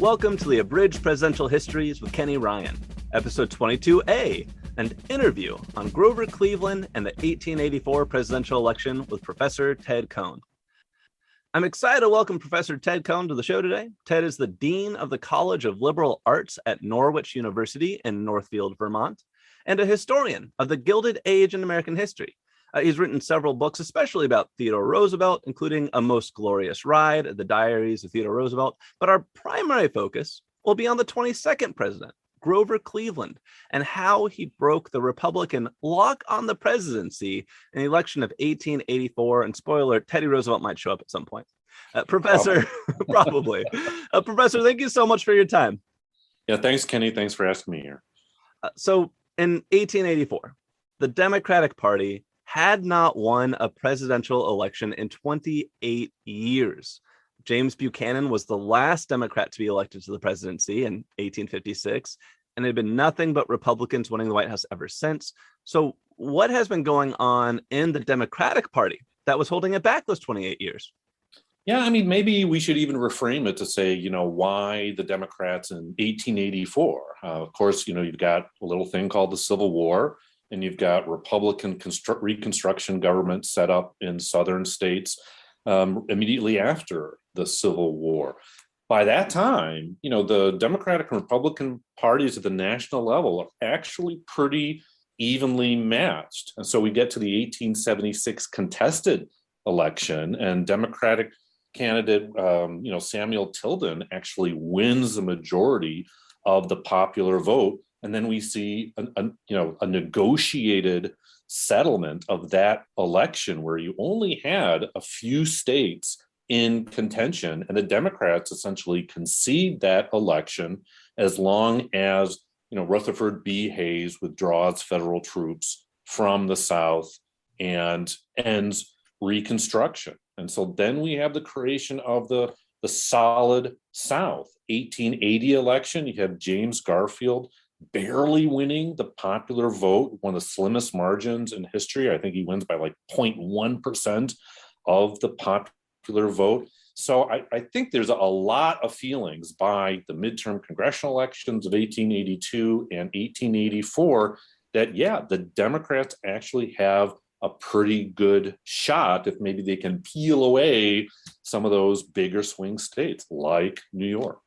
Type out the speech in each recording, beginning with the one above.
Welcome to the Abridged Presidential Histories with Kenny Ryan, Episode 22A, an interview on Grover Cleveland and the 1884 presidential election with Professor Ted Kohn. I'm excited to welcome Professor Ted Kohn to the show today. Ted is the Dean of the College of Liberal Arts at Norwich University in Northfield, Vermont, and a historian of the Gilded Age in American history. He's written several books, especially about Theodore Roosevelt, including A Most Glorious Ride, The Diaries of Theodore Roosevelt. But our primary focus will be on the 22nd president, Grover Cleveland, and how he broke the Republican lock on the presidency in the election of 1884. And spoiler, Teddy Roosevelt might show up at some point. Professor, probably. Professor, thank you so much for your time. Yeah, thanks, Kenny. Thanks for asking me here. So in 1884, the Democratic Party had not won a presidential election in 28 years. James Buchanan was the last Democrat to be elected to the presidency in 1856, and it had been nothing but Republicans winning the White House ever since. So what has been going on in the Democratic Party that was holding it back those 28 years? Yeah, I mean, maybe we should even reframe it to say, why the Democrats in 1884? Of course, you've got a little thing called the Civil War, and you've got Republican Reconstruction government set up in southern states immediately after the Civil War. By that time, the Democratic and Republican parties at the national level are actually pretty evenly matched. And so we get to the 1876 contested election, and Democratic candidate, Samuel Tilden actually wins the majority of the popular vote. And then we see a negotiated settlement of that election where you only had a few states in contention, and the Democrats essentially concede that election as long as Rutherford B. Hayes withdraws federal troops from the South and ends Reconstruction. And so then we have the creation of the solid South. 1880 election, you have James Garfield barely winning the popular vote, one of the slimmest margins in history. I think he wins by like 0.1% of the popular vote. So I think there's a lot of feelings by the midterm congressional elections of 1882 and 1884 that, the Democrats actually have a pretty good shot if maybe they can peel away some of those bigger swing states like New York.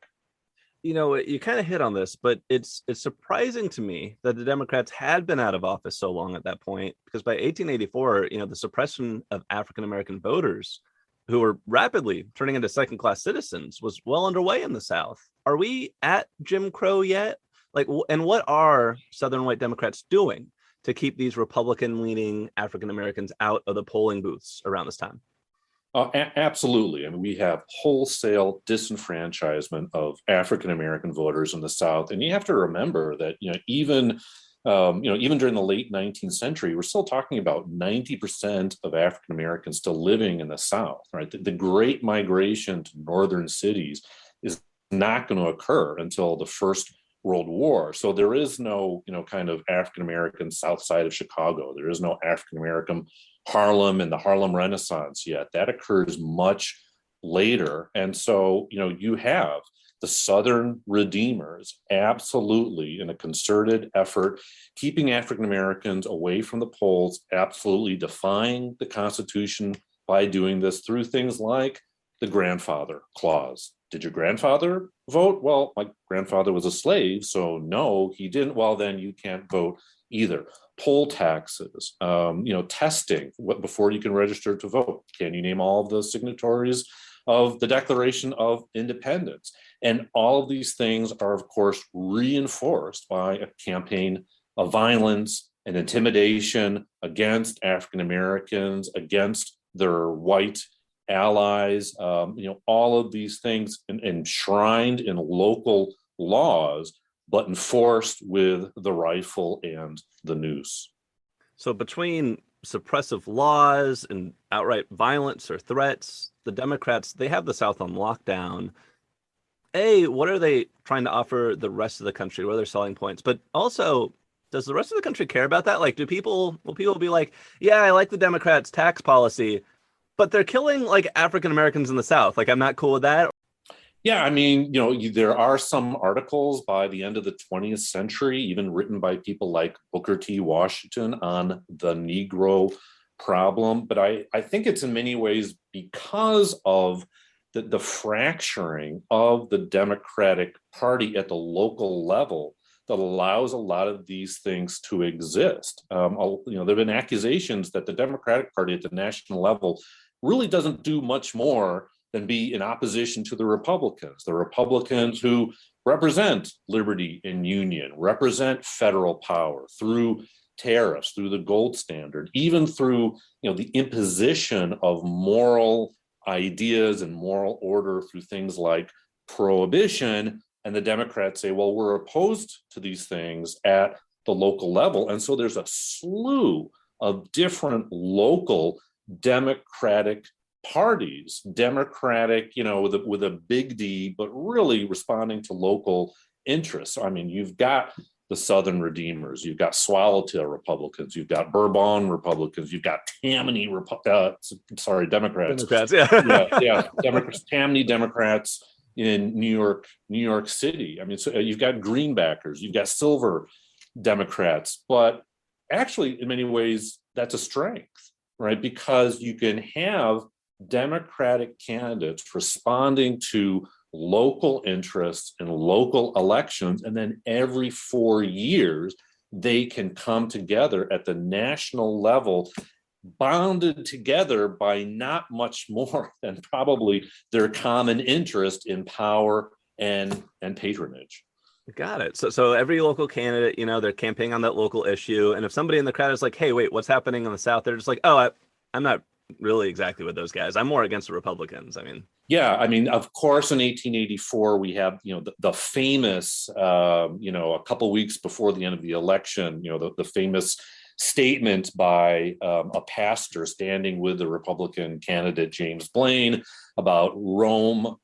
You kind of hit on this, but it's surprising to me that the Democrats had been out of office so long at that point, because by 1884, the suppression of African-American voters who were rapidly turning into second-class citizens was well underway in the South. Are we at Jim Crow yet? And what are Southern white Democrats doing to keep these Republican-leaning African-Americans out of the polling booths around this time? Absolutely. I mean, we have wholesale disenfranchisement of African-American voters in the South. And you have to remember that, even during the late 19th century, we're still talking about 90% of African-Americans still living in the South, right? The Great Migration to northern cities is not going to occur until the First World War. So there is no, kind of African-American South side of Chicago. There is no African-American Harlem and the Harlem Renaissance yet. That occurs much later. And so, you have the Southern Redeemers absolutely in a concerted effort, keeping African-Americans away from the polls, absolutely defying the Constitution by doing this through things like the grandfather clause. Did your grandfather vote? Well, my grandfather was a slave, so no, he didn't. Well, then you can't vote either. Poll taxes, testing before you can register to vote. Can you name all of the signatories of the Declaration of Independence? And all of these things are, of course, reinforced by a campaign of violence and intimidation against African Americans, against their white allies, all of these things enshrined in local laws, but enforced with the rifle and the noose. So between suppressive laws and outright violence or threats, the Democrats, they have the South on lockdown. What are they trying to offer the rest of the country? What are their selling points? But also, does the rest of the country care about that? Will people be like, yeah, I like the Democrats' tax policy, but they're killing African Americans in the South. I'm not cool with that. Yeah, I mean, there are some articles by the end of the 20th century, even written by people like Booker T. Washington on the Negro problem. But I think it's in many ways because of the fracturing of the Democratic Party at the local level that allows a lot of these things to exist. There have been accusations that the Democratic Party at the national level really doesn't do much more than be in opposition to the Republicans who represent liberty and union, represent federal power through tariffs, through the gold standard, even through the imposition of moral ideas and moral order through things like prohibition. And the Democrats say, well, we're opposed to these things at the local level. And so there's a slew of different local Democratic parties, Democratic, with a big D, but really responding to local interests. I mean, you've got the Southern Redeemers, you've got Swallowtail Republicans, you've got Bourbon Republicans, you've got Tammany, Democrats. Democrats, yeah. Yeah, Democrats, Tammany Democrats in New York City. I mean, so you've got Greenbackers, you've got Silver Democrats, but actually, in many ways, that's a strength, right? Because you can have Democratic candidates responding to local interests in local elections, and then every 4 years they can come together at the national level, bounded together by not much more than probably their common interest in power and patronage. Got it. So every local candidate, they're campaigning on that local issue, and if somebody in the crowd is like, "Hey, wait, what's happening in the South?" They're just like, "Oh, I'm not really exactly with those guys. I'm more against the Republicans." I mean, yeah, I mean, of course, in 1884, we have, the famous, a couple weeks before the end of the election, the famous statement by a pastor standing with the Republican candidate, James Blaine, about Romanism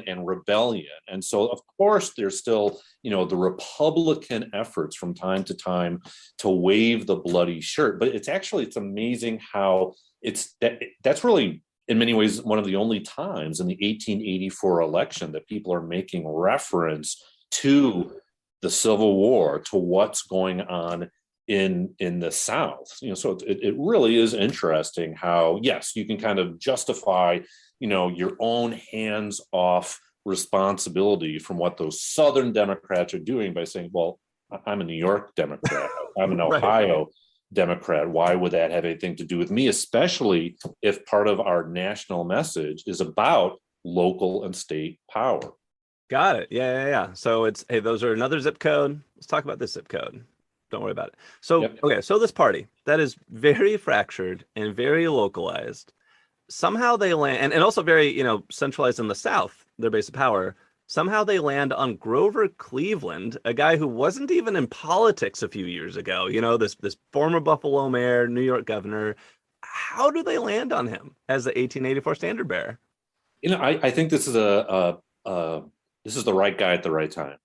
and rebellion. And so, of course, there's still, the Republican efforts from time to time to wave the bloody shirt. But it's amazing how that's really, in many ways, one of the only times in the 1884 election that people are making reference to the Civil War, to what's going on in the South. So it really is interesting how, yes, you can kind of justify your own hands-off responsibility from what those Southern Democrats are doing by saying, well, I'm a New York Democrat, I'm an Ohio Democrat. Why would that have anything to do with me, especially if part of our national message is about local and state power? got it. Yeah. So it's, hey, those are another zip code. Let's talk about this zip code. Don't worry about it. So, Yep. Okay, so this party that is very fractured and very localized, somehow they land, and also very, centralized in the South, their base of power. Somehow they land on Grover Cleveland, a guy who wasn't even in politics a few years ago. This former Buffalo mayor, New York governor. How do they land on him as the 1884 standard bearer? I think this is this is the right guy at the right time,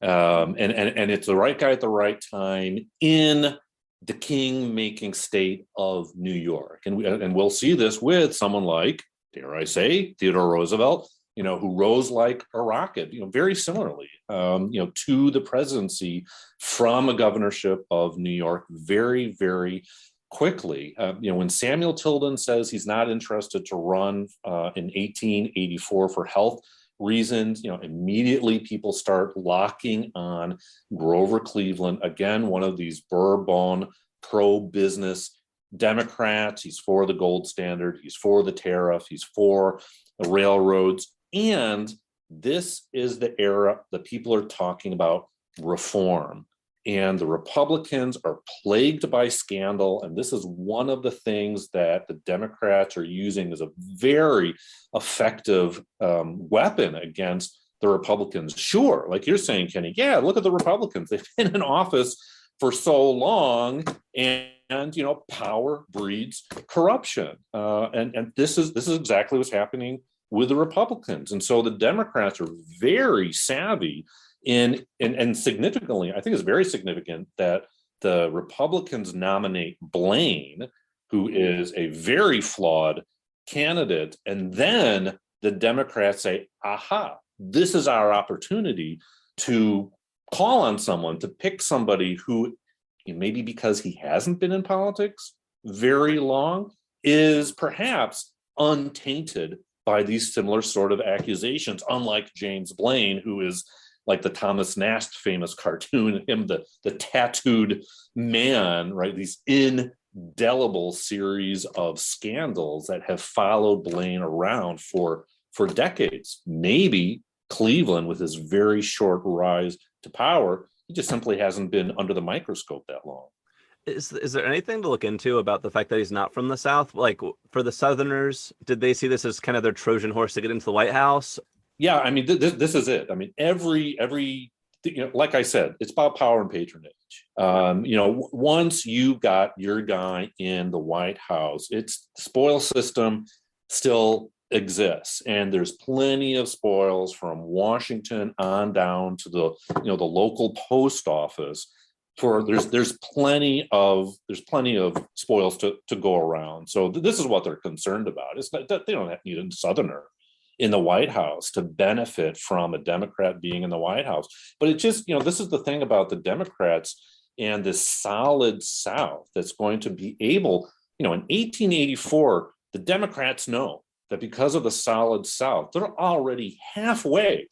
and it's the right guy at the right time in the king-making state of New York, and we'll see this with someone like, dare I say, Theodore Roosevelt, who rose like a rocket, very similarly, to the presidency from a governorship of New York very, very quickly. When Samuel Tilden says he's not interested to run in 1884 for health reasons, immediately people start locking on Grover Cleveland, again, one of these Bourbon pro-business Democrats. He's for the gold standard, he's for the tariff, he's for the railroads. And this is the era that people are talking about reform. And the Republicans are plagued by scandal. And this is one of the things that the Democrats are using as a very effective weapon against the Republicans. Sure, like you're saying, Kenny, yeah, look at the Republicans. They've been in office for so long, and power breeds corruption. And this is exactly what's happening with the Republicans. And so the Democrats are very savvy and significantly, I think it's very significant that the Republicans nominate Blaine, who is a very flawed candidate, and then the Democrats say, aha, this is our opportunity to call on someone, to pick somebody who, maybe because he hasn't been in politics very long, is perhaps untainted by these similar sort of accusations, unlike James Blaine, who is like the Thomas Nast famous cartoon, him, the tattooed man, right? These indelible series of scandals that have followed Blaine around for decades. Maybe Cleveland, with his very short rise to power, he just simply hasn't been under the microscope that long. Is there anything to look into about the fact that he's not from the South? Like, for the Southerners, did they see this as kind of their Trojan horse to get into the White House? Yeah, I mean, this is it. I mean, every like I said, it's about power and patronage. Once you got your guy in the White House, it's the spoil system still exists, and there's plenty of spoils from Washington on down to the local post office. There's plenty of spoils to go around. So this is what they're concerned about. It's not that they don't need a Southerner in the White House to benefit from a Democrat being in the White House. But it just, this is the thing about the Democrats and this solid South that's going to be able, in 1884, the Democrats know that because of the solid South, they're already halfway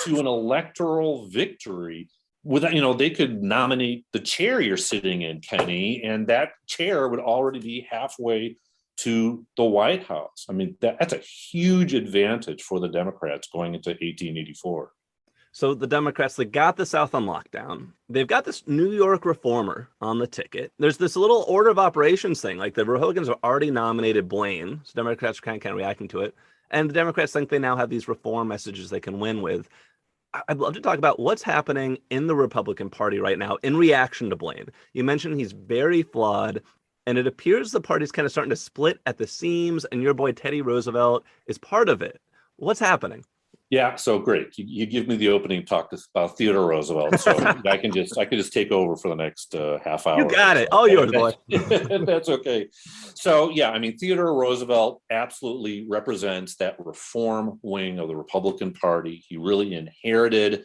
to an electoral victory. They could nominate the chair you're sitting in, Kenny, and that chair would already be halfway to the White House. I mean, that's a huge advantage for the Democrats going into 1884. So the Democrats, they got the South on lockdown. They've got this New York reformer on the ticket. There's this little order of operations thing. Like, the Republicans have already nominated Blaine, so Democrats are kind of reacting to it. And the Democrats think they now have these reform messages they can win with. I'd love to talk about what's happening in the Republican Party right now in reaction to Blaine. You mentioned he's very flawed, and it appears the party's kind of starting to split at the seams, and your boy Teddy Roosevelt is part of it. What's happening? Yeah, so great. You give me the opening talk about Theodore Roosevelt, so I can just take over for the next half hour. You got it. All yours, boy. That's okay. So yeah, I mean, Theodore Roosevelt absolutely represents that reform wing of the Republican Party. He really inherited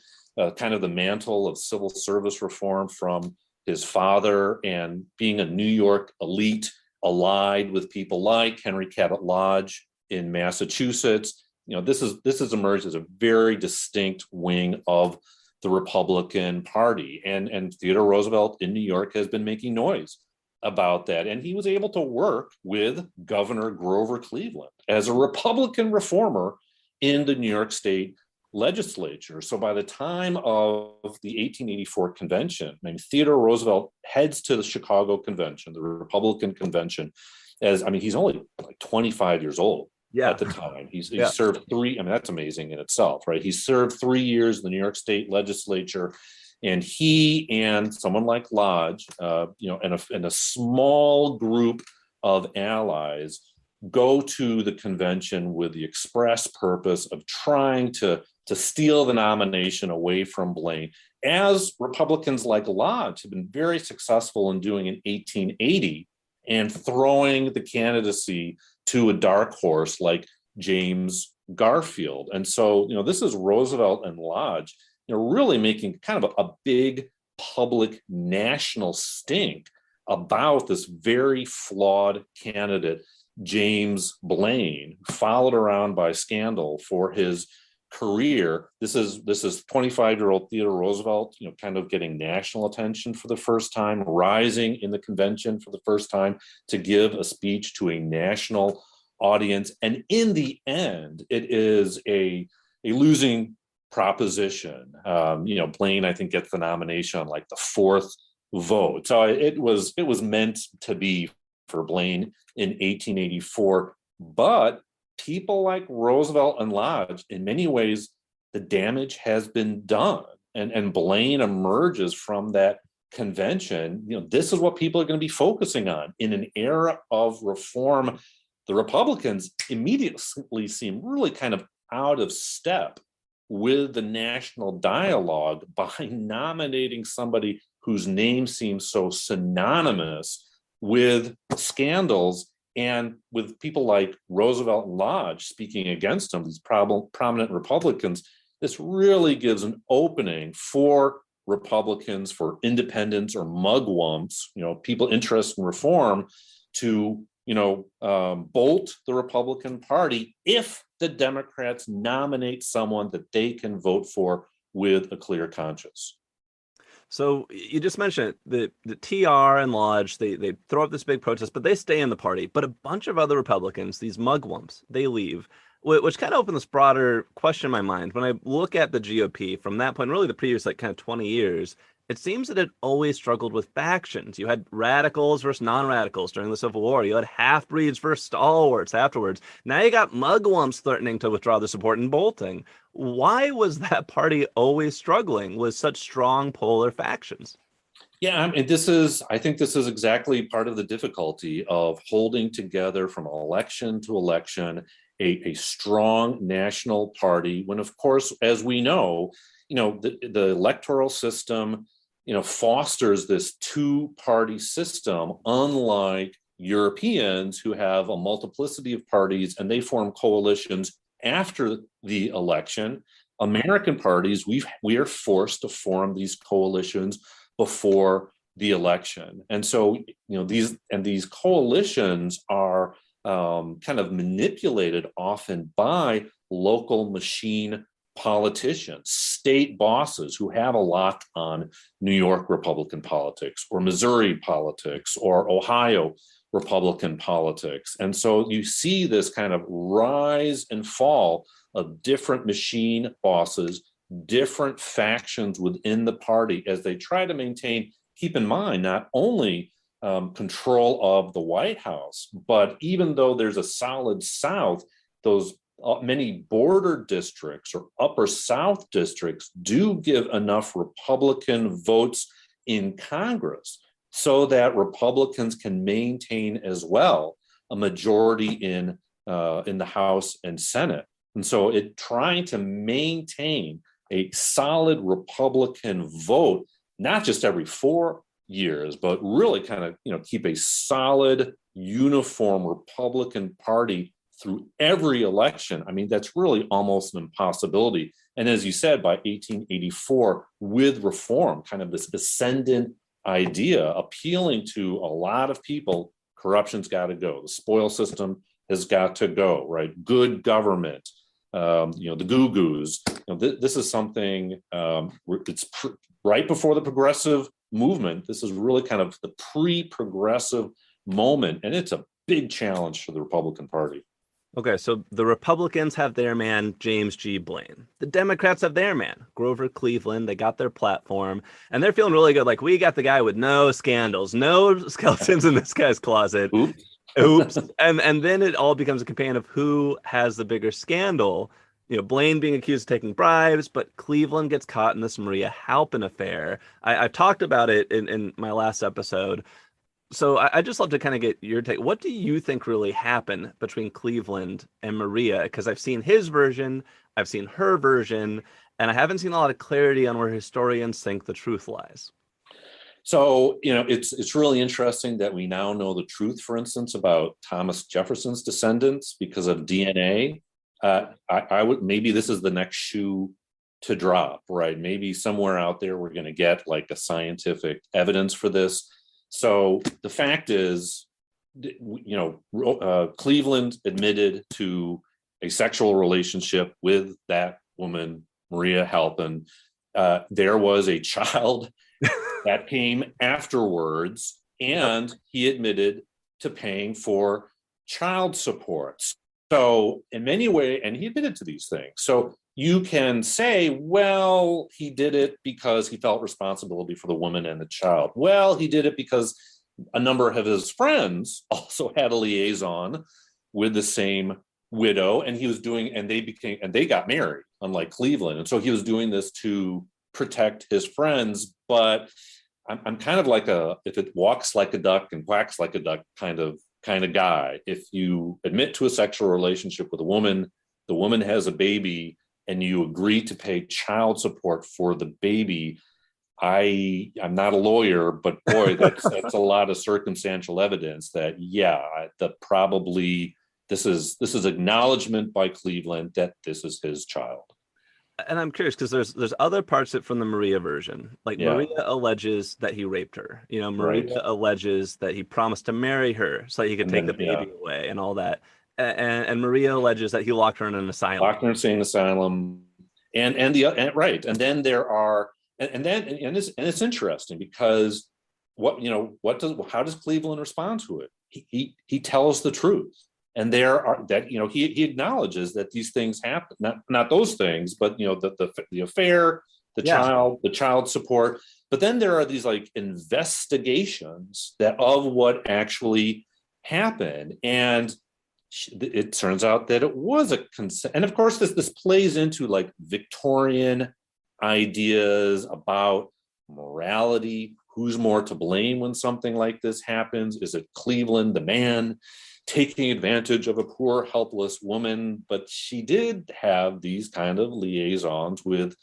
kind of the mantle of civil service reform from his father, and being a New York elite allied with people like Henry Cabot Lodge in Massachusetts. This has emerged as a very distinct wing of the Republican Party, and Theodore Roosevelt in New York has been making noise about that, and he was able to work with Governor Grover Cleveland as a Republican reformer in the New York State legislature. So by the time of the 1884 convention, I mean, Theodore Roosevelt heads to the Chicago convention, the Republican convention, he's only like 25 years old. At the time. He's served three, that's amazing in itself, right? He served 3 years in the New York State legislature, and he and someone like Lodge, and a small group of allies go to the convention with the express purpose of trying to steal the nomination away from Blaine, as Republicans like Lodge have been very successful in doing in 1880, and throwing the candidacy to a dark horse like James Garfield. And so, this is Roosevelt and Lodge, really making kind of a big public national stink about this very flawed candidate, James Blaine, followed around by scandal for his career. This is 25-year-old Theodore Roosevelt, kind of getting national attention for the first time, rising in the convention for the first time to give a speech to a national audience. And in the end, it is a losing proposition. Blaine, I think, gets the nomination on like the fourth vote. So it was meant to be for Blaine in 1884, but people like Roosevelt and Lodge, in many ways, the damage has been done. And Blaine emerges from that convention. This is what people are going to be focusing on in an era of reform. The Republicans immediately seem really kind of out of step with the national dialogue by nominating somebody whose name seems so synonymous with scandals And with people like Roosevelt and Lodge speaking against him, these prominent Republicans, this really gives an opening for Republicans, for independents or mugwumps, people interested in reform, to bolt the Republican Party if the Democrats nominate someone that they can vote for with a clear conscience. So you just mentioned the TR and Lodge, they throw up this big protest, but they stay in the party. But a bunch of other Republicans, these mugwumps, they leave, which kind of opened this broader question in my mind. When I look at the GOP from that point, really the previous kind of 20 years, it seems that it always struggled with factions. You had radicals versus non-radicals during the Civil War. You had half-breeds versus stalwarts afterwards. Now you got mugwumps threatening to withdraw their support and bolting. Why was that party always struggling with such strong polar factions? Yeah, I think this is exactly part of the difficulty of holding together from election to election a strong national party, when, of course, as we know, the electoral system, fosters this two-party system, unlike Europeans who have a multiplicity of parties and they form coalitions after the election. American parties, we are forced to form these coalitions before the election. And so, these coalitions are kind of manipulated often by local machine politicians, state bosses who have a lock on New York Republican politics or Missouri politics or Ohio Republican politics. And so you see this kind of rise and fall of different machine bosses, different factions within the party as they try to maintain, keep in mind, not only control of the White House, but even though there's a solid South, those many border districts or upper South districts do give enough Republican votes in Congress so that Republicans can maintain as well a majority in the House and Senate. And so trying to maintain a solid Republican vote, not just every 4 years, but really kind of keep a solid, uniform Republican Party through every election. I mean, that's really almost an impossibility. And as you said, by 1884, with reform, kind of this ascendant idea appealing to a lot of people, corruption's got to go. The spoil system has got to go, right? Good government, the goo-goos. This is something, right before the progressive movement. This is really kind of the pre-progressive moment, and it's a big challenge for the Republican Party. Okay, so the Republicans have their man, James G. Blaine. The Democrats have their man, Grover Cleveland. They got their platform, and they're feeling really good. Like, we got the guy with no scandals, no skeletons in this guy's closet. Oops. And then it all becomes a campaign of who has the bigger scandal. Blaine being accused of taking bribes, but Cleveland gets caught in this Maria Halpin affair. I've talked about it in my last episode. So I just love to kind of get your take. What do you think really happened between Cleveland and Maria? Because I've seen his version, I've seen her version, and I haven't seen a lot of clarity on where historians think the truth lies. So, it's really interesting that we now know the truth, for instance, about Thomas Jefferson's descendants because of DNA. Maybe this is the next shoe to drop, right? Maybe somewhere out there we're going to get like a scientific evidence for this. So the fact is, Cleveland admitted to a sexual relationship with that woman, Maria Halpin. There was a child that came afterwards, and he admitted to paying for child support. So in many ways, and he admitted to these things. So you can say, well, he did it because he felt responsibility for the woman and the child. Well, he did it because a number of his friends also had a liaison with the same widow, and they got married, unlike Cleveland. And so he was doing this to protect his friends. But I'm kind of like if it walks like a duck and quacks like a duck kind of guy. If you admit to a sexual relationship with a woman, the woman has a baby, and you agree to pay child support for the baby, I'm not a lawyer, but boy, that's a lot of circumstantial evidence that this is acknowledgement by Cleveland that this is his child. And I'm curious because there's other parts from the Maria version. Like Maria alleges that he raped her. Maria alleges that he promised to marry her so that he could take the baby away and all that. And Maria alleges that he locked her in an asylum. Locked her in an asylum. And then there are it's interesting because how does Cleveland respond to it? He tells the truth, and he acknowledges that these things happen, not those things, but the affair, the child support. But then there are these like investigations of what actually happened, and it turns out that it was a consent. And of course, this plays into like Victorian ideas about morality. Who's more to blame when something like this happens? Is it Cleveland, the man, taking advantage of a poor, helpless woman? But she did have these kind of liaisons with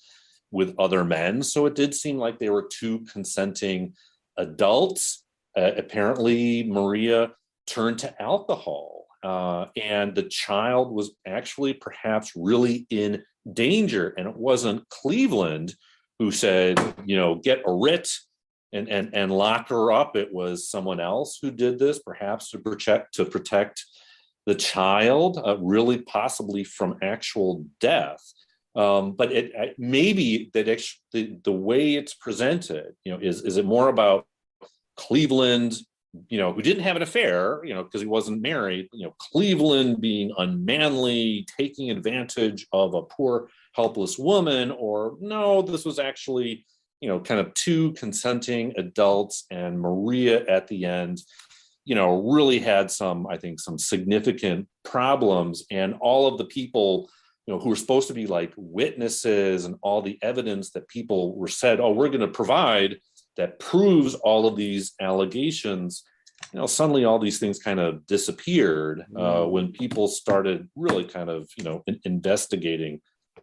other men. So it did seem like they were two consenting adults. Apparently, Maria turned to alcohol, and the child was actually perhaps really in danger. And it wasn't Cleveland who said, get a writ and lock her up. It was someone else who did this, perhaps to protect the child, really possibly from actual death. But maybe that the way it's presented, is it more about Cleveland, who didn't have an affair, because he wasn't married, Cleveland being unmanly, taking advantage of a poor, helpless woman, or no, this was actually, kind of two consenting adults, and Maria at the end, really had some significant problems, and all of the people, who were supposed to be like witnesses and all the evidence that people were said, oh, we're going to provide that proves all of these allegations, suddenly all these things kind of disappeared when people started really kind of, investigating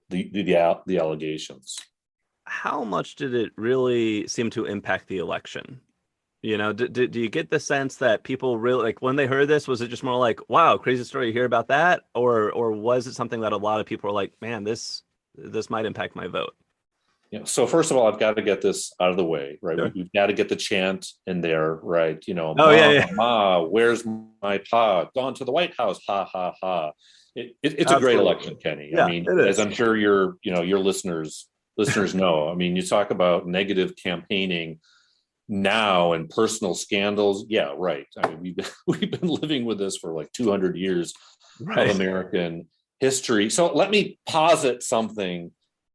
the allegations. How much did it really seem to impact the election? Do you get the sense that people really, like, when they heard this, was it just more like, wow, crazy story, you hear about that? Or was it something that a lot of people were like, man, this might impact my vote? So first of all, I've got to get this out of the way, right? Sure. We've got to get the chant in there, right? Ma, where's my pa? Gone to the White House, ha, ha, ha. It's a great election, Kenny. Yeah, I mean, as I'm sure your listeners know, I mean, you talk about negative campaigning now and personal scandals. Yeah, right. I mean, we've been living with this for like 200 years of American history. So let me posit something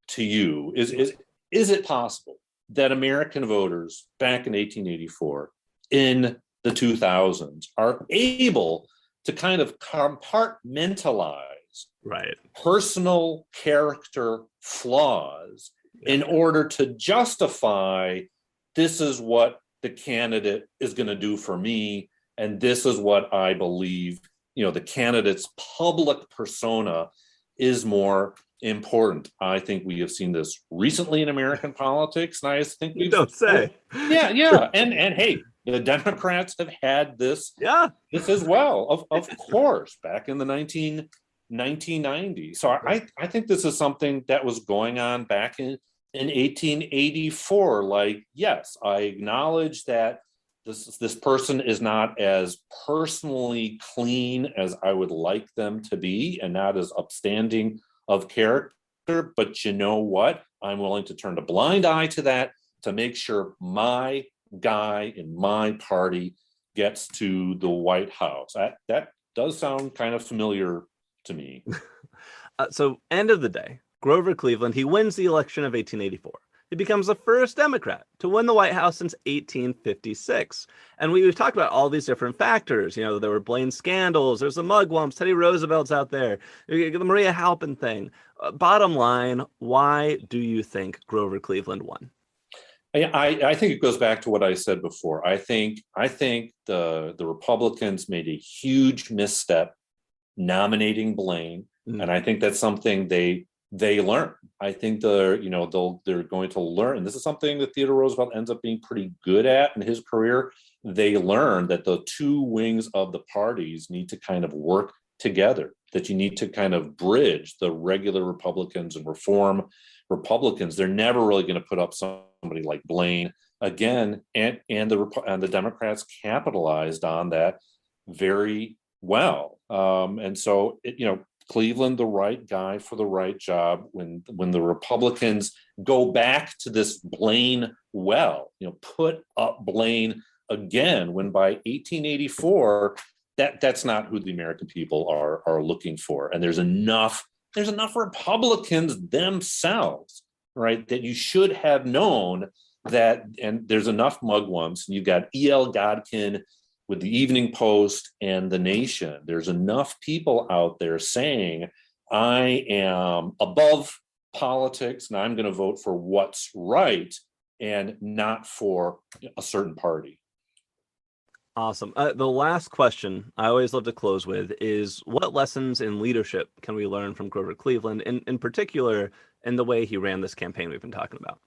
to you. Is it possible that American voters back in 1884, in the 2000s, are able to kind of compartmentalize personal character flaws in order to justify, this is what the candidate is going to do for me, and this is what I believe, the candidate's public persona is more important. I think we have seen this recently in American politics, and I think you don't say. Yeah. And hey, the Democrats have had this as well, of course, back in the 1990s. So I think this is something that was going on back in 1884. Like, yes, I acknowledge that this person is not as personally clean as I would like them to be, and not as upstanding of character, but you know what? I'm willing to turn a blind eye to that to make sure my guy in my party gets to the White House. That does sound kind of familiar to me. So, end of the day, Grover Cleveland, he wins the election of 1884. He becomes the first Democrat to win the White House since 1856. And we've talked about all these different factors. There were Blaine scandals, there's the Mugwumps, Teddy Roosevelt's out there, the Maria Halpin thing. Bottom line, why do you think Grover Cleveland won? I think it goes back to what I said before. I think the Republicans made a huge misstep nominating Blaine. And I think that's something they they learn. I think they're going to learn. And this is something that Theodore Roosevelt ends up being pretty good at in his career. They learn that the two wings of the parties need to kind of work together, that you need to kind of bridge the regular Republicans and reform Republicans. They're never really going to put up somebody like Blaine again. And the Democrats capitalized on that very well. And so, Cleveland, the right guy for the right job. When the Republicans go back to this Blaine well, put up Blaine again, when by 1884, that's not who the American people are looking for. And there's enough Republicans themselves, right, that you should have known that. And there's enough mugwumps, and you've got E.L. Godkin with the Evening Post and the Nation. There's enough people out there saying, I am above politics and I'm going to vote for what's right and not for a certain party. Awesome. The last question I always love to close with is, what lessons in leadership can we learn from Grover Cleveland, in particular in the way he ran this campaign we've been talking about?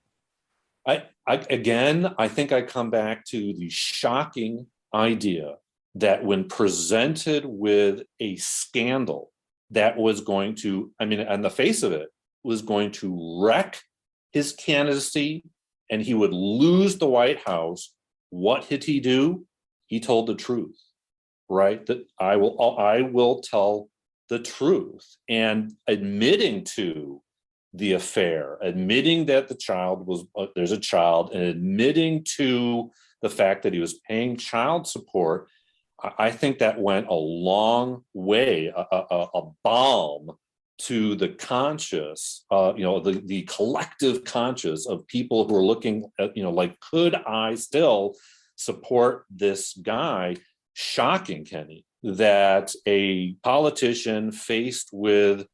I think I come back to the shocking idea that when presented with a scandal that was going to, on the face of it, was going to wreck his candidacy and he would lose the White House, what did he do? He told the truth, right? That I will tell the truth. And admitting to the affair, admitting that the child was, there's a child, and admitting to the fact that he was paying child support, I think that went a long way, a balm to the conscious, the collective conscious of people who are looking at, like, could I still support this guy? Shocking, Kenny, that a politician faced with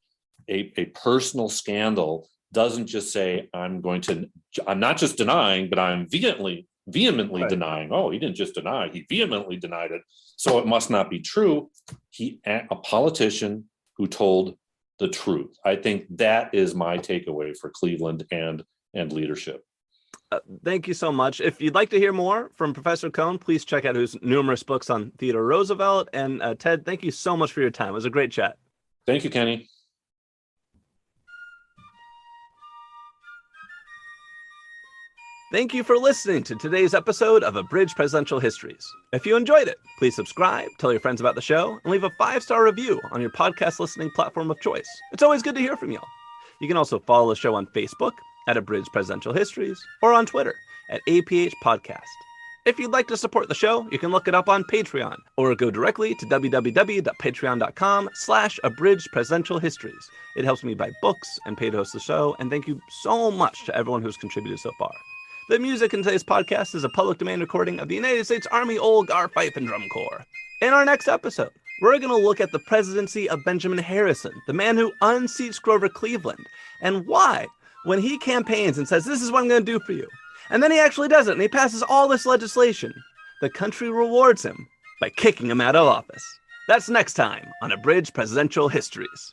a personal scandal doesn't just say, I'm not just denying, but I'm vehemently right. Denying. Oh, he didn't just deny, he vehemently denied it, so it must not be true. A politician who told the truth. I think that is my takeaway for Cleveland and leadership. Thank you so much. If you'd like to hear more from Professor Kohn, please check out his numerous books on Theodore Roosevelt. And Ted, thank you so much for your time. It was a great chat. Thank you, Kenny. Thank you for listening to today's episode of Abridged Presidential Histories. If you enjoyed it, please subscribe, tell your friends about the show, and leave a 5-star review on your podcast listening platform of choice. It's always good to hear from you. You can also follow the show on Facebook at Abridged Presidential Histories, or on Twitter at APH Podcast. If you'd like to support the show, you can look it up on Patreon, or go directly to www.patreon.com/Abridged Presidential Histories. It helps me buy books and pay to host the show, and thank you so much to everyone who's contributed so far. The music in today's podcast is a public domain recording of the United States Army Old Guard Fife and Drum Corps. In our next episode, we're going to look at the presidency of Benjamin Harrison, the man who unseats Grover Cleveland, and why, when he campaigns and says, this is what I'm going to do for you, and then he actually does it and he passes all this legislation, the country rewards him by kicking him out of office. That's next time on Abridged Presidential Histories.